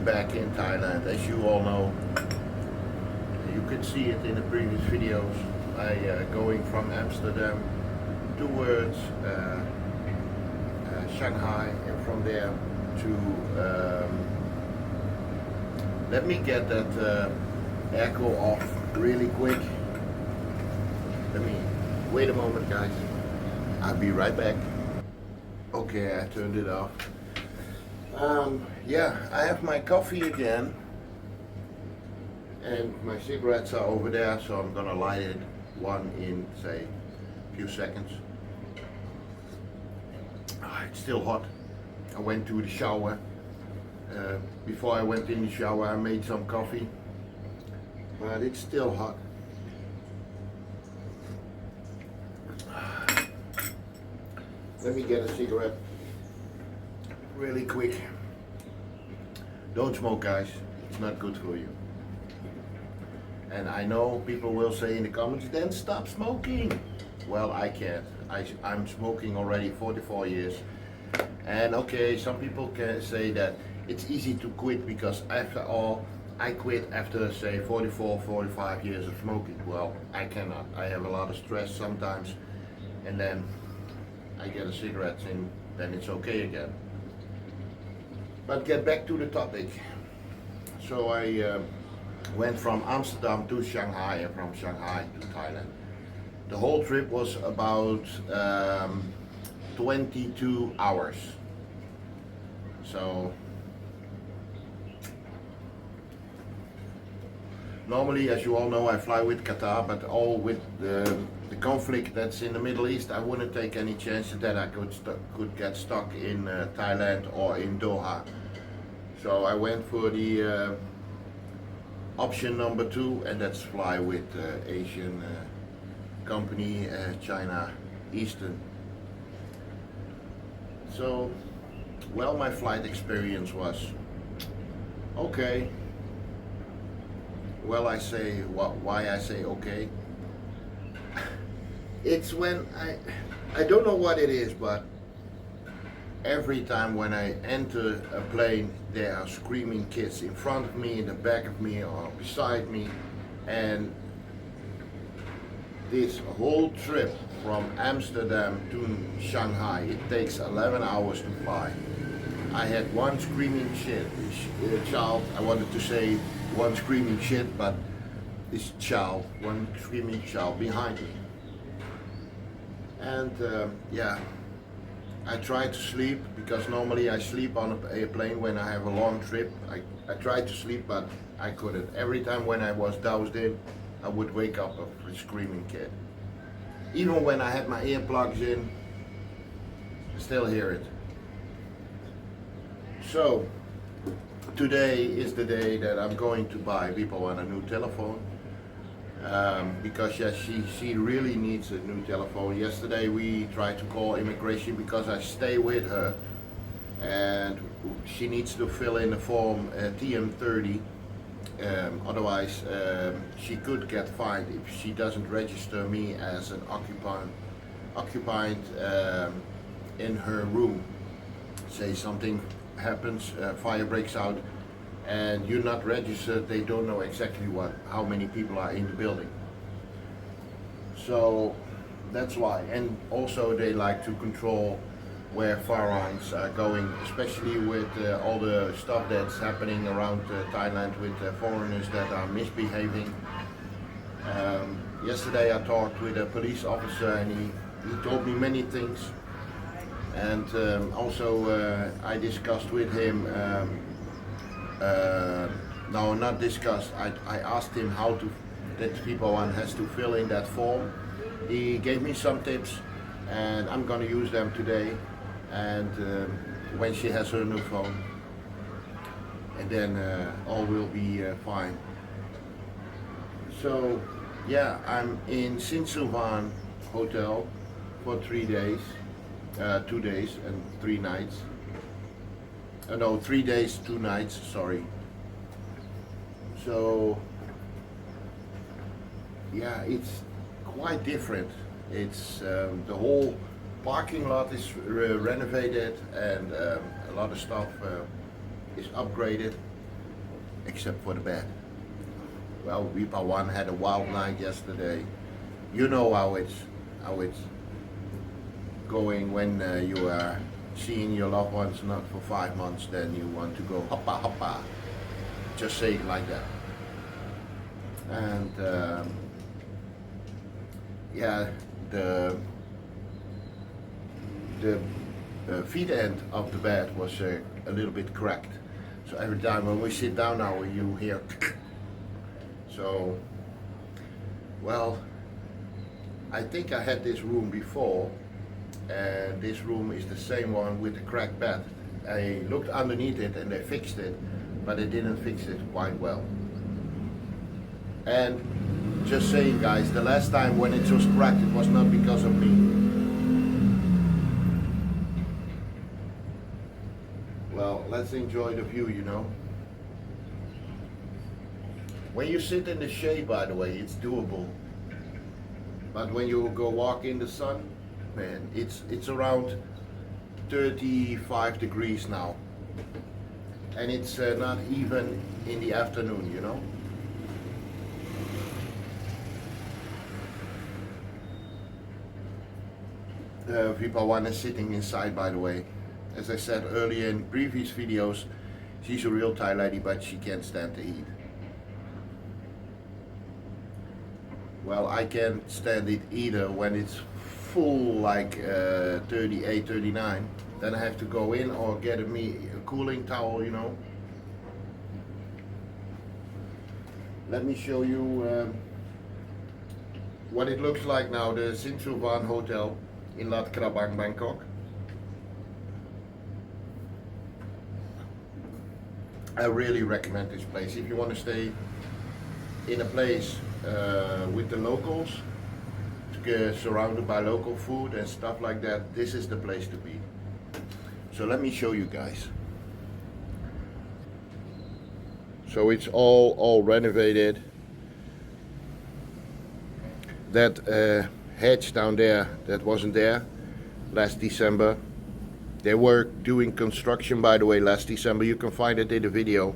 back in Thailand. As you all know, you could see it in the previous videos. I going from Amsterdam towards Shanghai, and from there to let me get that echo off really quick. Let me wait a moment, guys. I'll be right back. Okay, I turned it off. Yeah, I have my coffee again, and my cigarettes are over there, so I'm gonna light it one in, say, a few seconds. It's still hot. I went to the shower. Before I went in the shower, I made some coffee, but it's still hot. Let me get a cigarette really quick. Don't smoke, guys. It's not good for you. And I know people will say in the comments, then stop smoking. Well, I can't. I'm smoking already 44 years. And okay, some people can say that it's easy to quit because after all, I quit after say 44, 45 years of smoking. Well, I cannot. I have a lot of stress sometimes, and then I get a cigarette in, then it's okay again. But get back to the topic. So I went from Amsterdam to Shanghai and from Shanghai to Thailand. The whole trip was about 22 hours. So normally, as you all know, I fly with Qatar, but all with the conflict that's in the Middle East, I wouldn't take any chances that I could get stuck in Thailand or in Doha. So I went for the option number 2, and that's fly with Asian company, China Eastern. So, well, my flight experience was okay. Well, I say why I say okay. It's when I don't know what it is, but every time when I enter a plane, there are screaming kids in front of me, in the back of me, or beside me, and this whole trip from Amsterdam to Shanghai, it takes 11 hours to fly. I had one screaming child. I wanted to say one screaming shit, but this child, one screaming child behind me. And yeah, I tried to sleep because normally I sleep on a plane when I have a long trip. I tried to sleep, but I couldn't. Every time when I was doused in, I would wake up of a screaming kid. Even when I had my earplugs in, I still hear it. So, today is the day that I'm going to buy people a new telephone. Because yes, she really needs a new telephone. Yesterday we tried to call immigration because I stay with her, and she needs to fill in the form TM30. Otherwise, she could get fined if she doesn't register me as an occupant in her room. Say something happens, fire breaks out, and you're not registered, they don't know exactly how many people are in the building. So that's why. And also they like to control where firearms are going, especially with all the stuff that's happening around Thailand with foreigners that are misbehaving. Yesterday I talked with a police officer, and he told me many things. And also I discussed with him, no, not discussed, I asked him how that people has to fill in that form. He gave me some tips, and I'm gonna use them today, and when she has her new phone, and then all will be fine. So yeah, I'm in Sinsuvan Hotel for 3 days, 2 days and 3 nights. No, 3 days, 2 nights, sorry. So yeah, it's quite different. It's the whole parking lot is renovated, and a lot of stuff is upgraded. except for the bed. Well, Vipa 1 had a wild night yesterday. You know how it's going when you are seeing your loved ones not for 5 months, then you want to go hoppa hoppa. Just say it like that. And yeah, the feet end of the bed was a little bit cracked. So every time when we sit down now, you hear. So, well, I think I had this room before, and this room is the same one with the cracked bed. I looked underneath it and they fixed it, but they didn't fix it quite well. And just saying, guys, the last time when it was cracked, it was not because of me. Well, let's enjoy the view, you know. When you sit in the shade, by the way, it's doable. But when you go walk in the sun, man, it's around 35 degrees now. And it's not even in the afternoon, you know. Vipa 1 is sitting inside, by the way. As I said earlier in previous videos, she's a real Thai lady, but she can't stand the heat. Well, I can't stand it either when it's full, like 38, 39. Then I have to go in or get a cooling towel, you know. Let me show you what it looks like now, the Sinsuvan Hotel in Lat Krabang, Bangkok. I really recommend this place. If you want to stay in a place with the locals, surrounded by local food and stuff like that, this is the place to be. So let me show you guys. So it's all renovated. That hedge down there, that wasn't there last December. They were doing construction, by the way, last December. You can find it in the video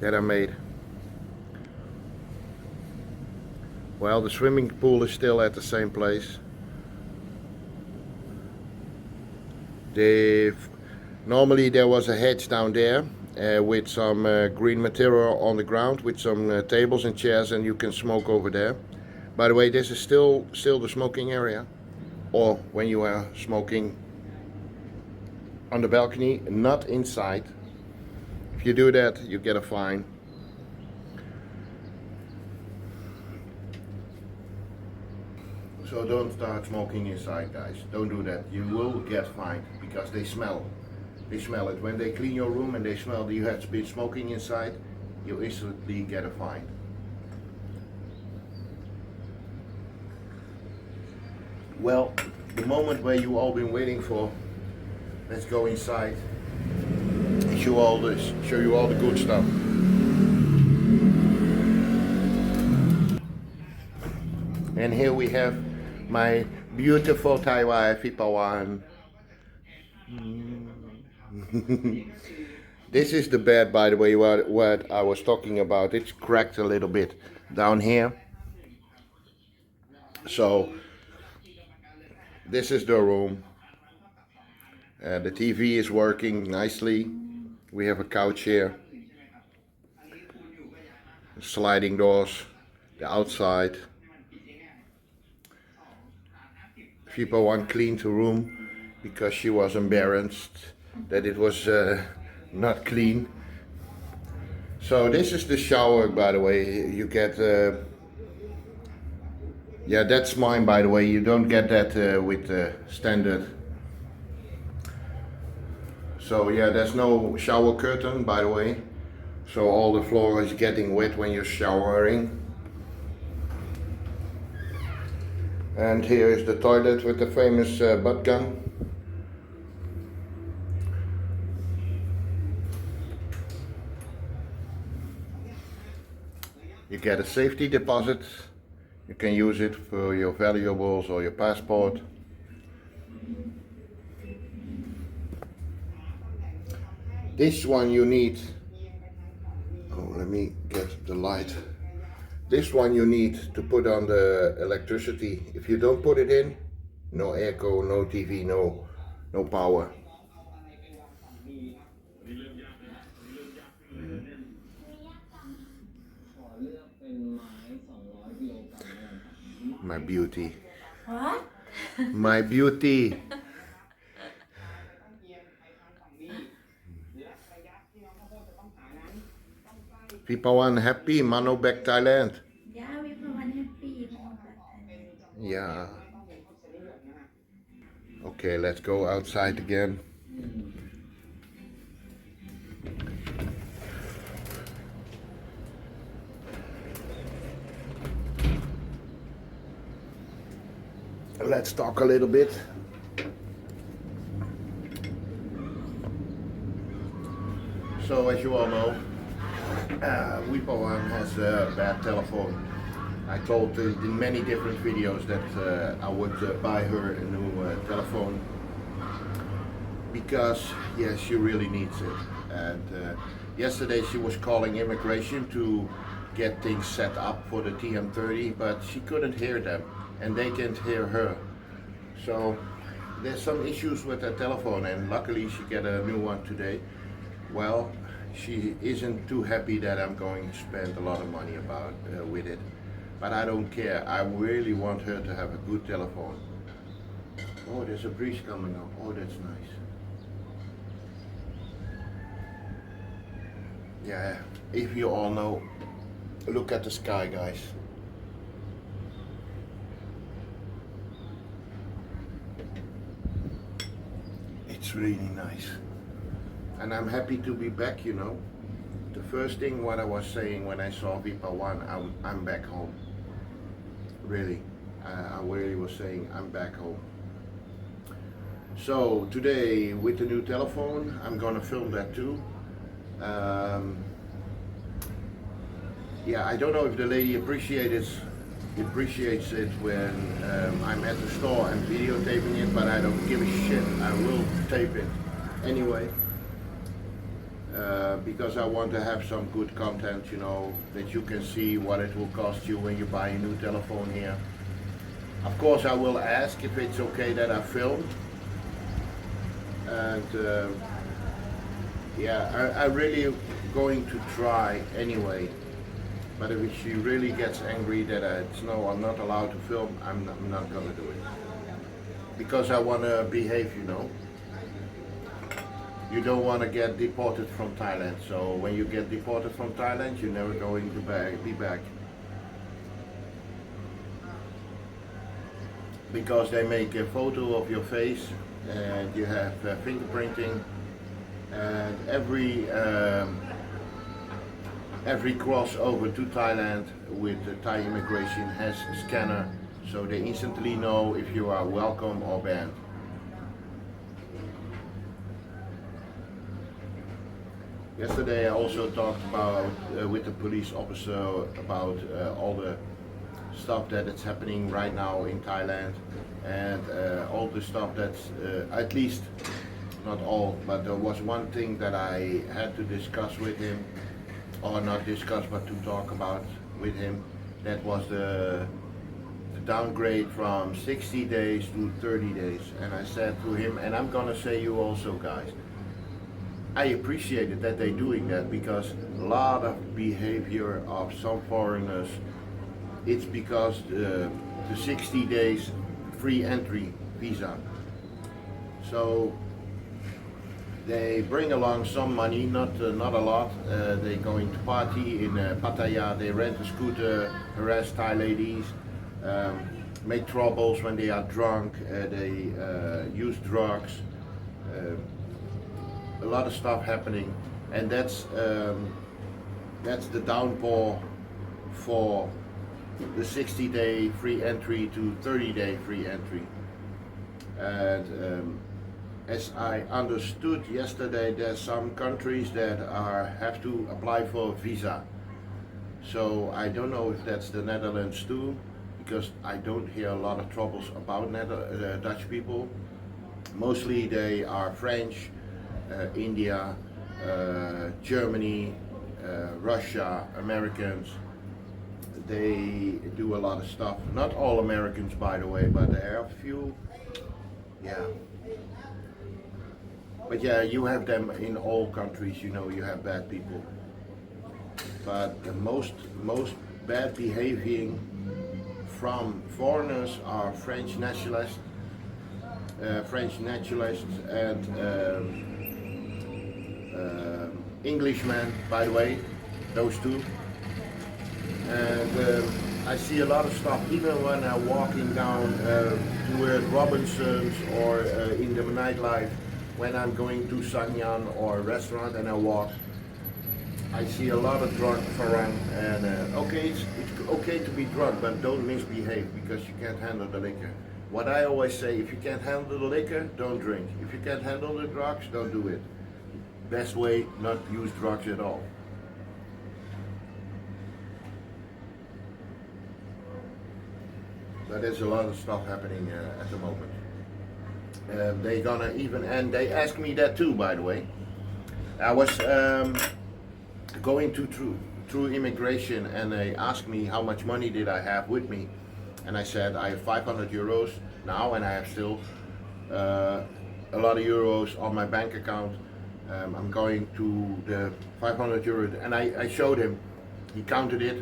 that I made. Well, the swimming pool is still at the same place. Normally there was a hedge down there with some green material on the ground, with some tables and chairs, and you can smoke over there. By the way, this is still the smoking area, or when you are smoking on the balcony, not inside. If you do that, you get a fine. So don't start smoking inside, guys. Don't do that. You will get fined because they smell. They smell it. When they clean your room and they smell that you have been smoking inside, you instantly get a fine. Well, the moment where you all been waiting for, let's go inside and show you all the good stuff. And here we have my beautiful Thai wife, Vipa 1. This is the bed, by the way, what I was talking about. It's cracked a little bit down here. So this is the room. The TV is working nicely. We have a couch here. Sliding doors. The outside. Vipa 1 cleaned the room because she was embarrassed that it was not clean. So this is the shower, by the way. You get yeah, that's mine, by the way. You don't get that with standard. So yeah, there's no shower curtain, by the way. So all the floor is getting wet when you're showering. And here is the toilet with the famous butt gun. You get a safety deposit. You can use it for your valuables or your passport. This one you need So let me get the light. This one you need to put on the electricity. If you don't put it in, no airco, no TV, no power. My beauty. What? My beauty. Vipawan happy, Mano back Thailand. Yeah, we were one happy. Yeah. Okay, let's go outside again. Let's talk a little bit. So as you all know, Wipowan has a bad telephone. I told in many different videos that I would buy her a new telephone because yeah, she really needs it. And yesterday she was calling immigration to get things set up for the TM30, but she couldn't hear them and they can't hear her. So there's some issues with her telephone, and luckily she got a new one today. Well, she isn't too happy that I'm going to spend a lot of money with it, but I don't care. I really want her to have a good telephone. Oh, there's a breeze coming up. Oh, that's nice. Yeah, if you all know, look at the sky, guys. It's really nice. And I'm happy to be back, you know. The first thing what I was saying when I saw Vipawan, I'm back home. Really. I really was saying I'm back home. So today with the new telephone, I'm gonna film that too. Yeah, I don't know if the lady appreciates it when I'm at the store and videotaping it, but I don't give a shit. I will tape it anyway. Because I want to have some good content, you know, that you can see what it will cost you when you buy a new telephone here. Of course I will ask if it's okay that I film. And yeah, I really going to try anyway. But if she really gets angry that I'm not allowed to film, I'm not gonna do it. Because I want to behave, you know. You don't want to get deported from Thailand. So when you get deported from Thailand, you're never going to be back. Because they make a photo of your face and you have fingerprinting, and every cross over to Thailand with the Thai immigration has a scanner, so they instantly know if you are welcome or banned. Yesterday I also talked about with the police officer about all the stuff that is happening right now in Thailand, and all the stuff that's at least not all, but there was one thing that I had to discuss with him, or not discuss but to talk about with him. That was the downgrade from 60 days to 30 days. And I said to him, and I'm gonna say you also guys, I appreciated that they're doing that, because a lot of behavior of some foreigners, it's because the 60 days free entry visa. So they bring along some money, not a lot. They're going to party in Pattaya, they rent a scooter, harass Thai ladies, make troubles when they are drunk, they use drugs. A lot of stuff happening, and that's the downpour for the 60-day free entry to 30-day free entry. And as I understood yesterday, there's some countries that have to apply for a visa. So I don't know if that's the Netherlands too, because I don't hear a lot of troubles about Dutch people. Mostly they are French, India, Germany, Russia, Americans, they do a lot of stuff. Not all Americans, by the way, but there are a few. Yeah. But yeah, you have them in all countries. You know, you have bad people. But the most bad behaving from foreigners are French nationalists, and Englishmen, by the way, those two. And I see a lot of stuff, even when I'm walking down toward Robinson's or in the nightlife, when I'm going to Sangyan or a restaurant and I walk, I see a lot of drunk around. And okay, it's okay to be drunk, but don't misbehave because you can't handle the liquor. What I always say, if you can't handle the liquor, don't drink. If you can't handle the drugs, don't do it. Best way, not use drugs at all. But there's a lot of stuff happening at the moment. They gonna even, and they asked me that too, by the way. I was going through immigration, and they asked me how much money did I have with me, and I said I have 500 euros now, and I have still a lot of euros on my bank account. I'm going to the 500 euros, and I showed him. He counted it,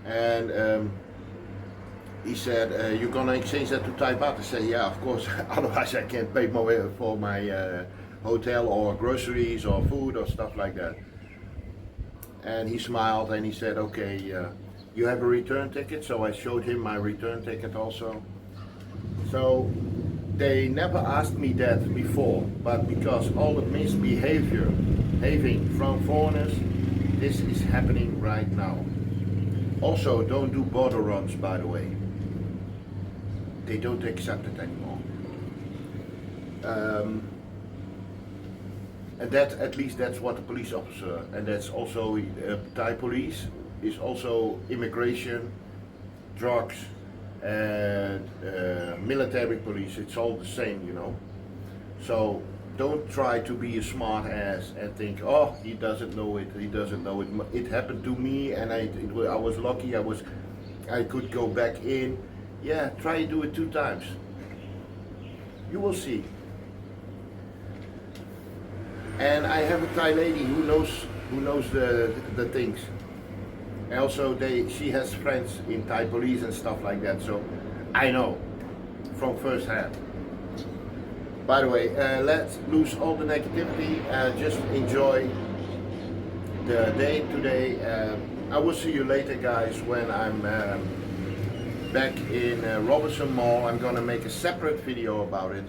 and he said, "You're gonna exchange that to Thai baht?" I said, "Yeah, of course. Otherwise, I can't pay for my hotel or groceries or food or stuff like that." And he smiled and he said, "Okay, you have a return ticket?" So I showed him my return ticket also. So they never asked me that before, but because all the misbehaving from foreigners, this is happening right now. Also, don't do border runs, by the way. They don't accept it anymore. And that, at least that's what the police officer, and that's also Thai police, is also immigration, drugs, and military police. It's all the same, you know. So don't try to be a smart ass and think, oh, he doesn't know it, he doesn't know it. It happened to me, and I was lucky. I could go back in. Yeah, try to do it 2 times. You will see. And I have a Thai lady who knows the things. And also she has friends in Thai police and stuff like that, so I know from first hand. By the way, let's lose all the negativity, just enjoy the day today. I will see you later, guys, when I'm back in Robinson Mall. I'm gonna make a separate video about it,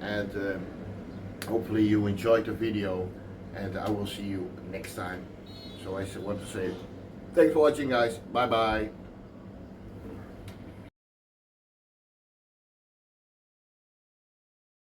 and hopefully you enjoyed the video, and I will see you next time. So I want to say thanks for watching, guys. Bye bye.